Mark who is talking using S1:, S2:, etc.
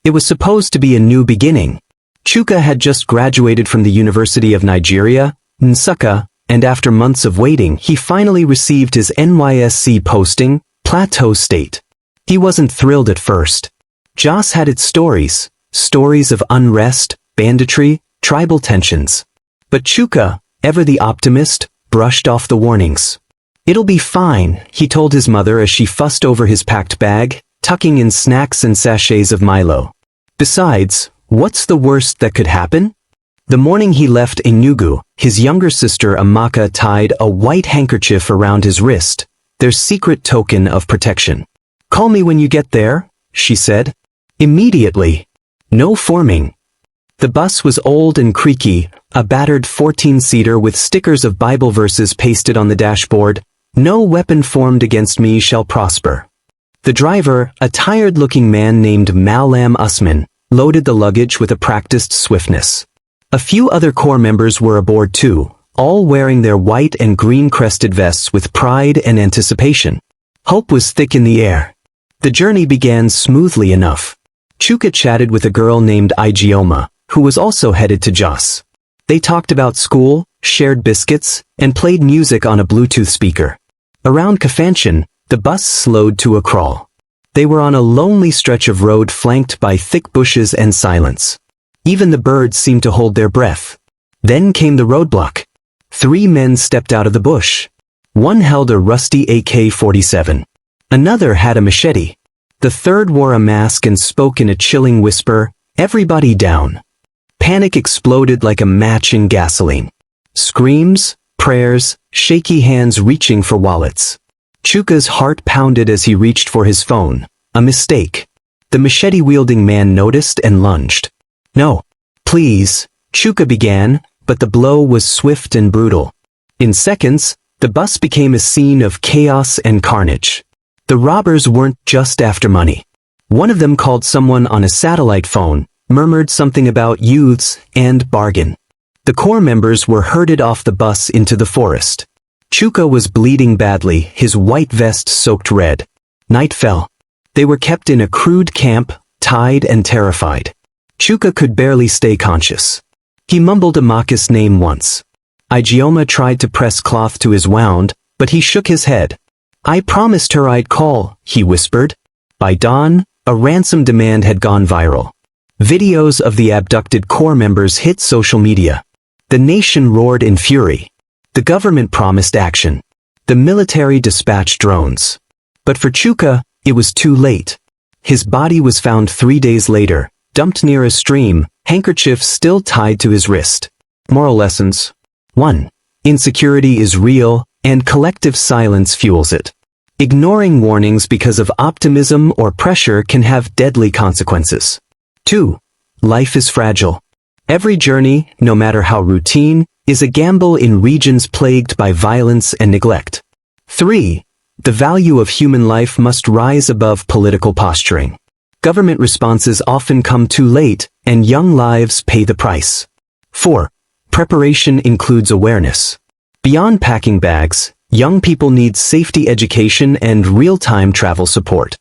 S1: It was supposed to be a new beginning. Chuka had just graduated from the University of Nigeria, Nsukka, and after months of waiting, he finally received his NYSC posting, Plateau State. He wasn't thrilled at first. Jos had its stories of unrest, banditry, tribal tensions. But Chuka, ever the optimist, brushed off the warnings. "It'll be fine," he told his mother as she fussed over his packed bag, tucking in snacks and sachets of Milo. Besides, what's the worst that could happen? The morning he left Enugu, his younger sister Amaka tied a white handkerchief around his wrist, their secret token of protection. "Call me when you get there," she said. Immediately. No forming. The bus was old and creaky, a battered 14-seater with stickers of Bible verses pasted on the dashboard. "No weapon formed against me shall prosper." The driver, a tired-looking man named Malam Usman, loaded the luggage with a practiced swiftness. A few other Corps members were aboard too, all wearing their white and green-crested vests with pride and anticipation. Hope was thick in the air. The journey began smoothly enough. Chuka chatted with a girl named Ijeoma, who was also headed to Jos. They talked about school, shared biscuits, and played music on a Bluetooth speaker. Around Kafanchan, the bus slowed to a crawl. They were on a lonely stretch of road flanked by thick bushes and silence. Even the birds seemed to hold their breath. Then came the roadblock. 3 men stepped out of the bush. One held a rusty AK-47. Another had a machete. The third wore a mask and spoke in a chilling whisper, "Everybody down." Panic exploded like a match in gasoline. Screams, prayers, shaky hands reaching for wallets. Chuka's heart pounded as he reached for his phone. A mistake. The machete-wielding man noticed and lunged. "No. Please," Chuka began, but the blow was swift and brutal. In seconds, the bus became a scene of chaos and carnage. The robbers weren't just after money. One of them called someone on a satellite phone, murmured something about youths, and bargain. The Corps members were herded off the bus into the forest. Chuka was bleeding badly, his white vest soaked red. Night fell. They were kept in a crude camp, tied and terrified. Chuka could barely stay conscious. He mumbled Amaka's name once. Ijeoma tried to press cloth to his wound, but he shook his head. "I promised her I'd call," he whispered. By dawn, a ransom demand had gone viral. Videos of the abducted Corps members hit social media. The nation roared in fury. The government promised action. The military dispatched drones. But for Chuka, it was too late. His body was found 3 days later, dumped near a stream, handkerchief still tied to his wrist. Moral lessons. 1. Insecurity is real, and collective silence fuels it. Ignoring warnings because of optimism or pressure can have deadly consequences. 2. Life is fragile. Every journey, no matter how routine, is a gamble in regions plagued by violence and neglect. 3. The value of human life must rise above political posturing. Government responses often come too late, and young lives pay the price. 4. Preparation includes awareness. Beyond packing bags, young people need safety education and real-time travel support.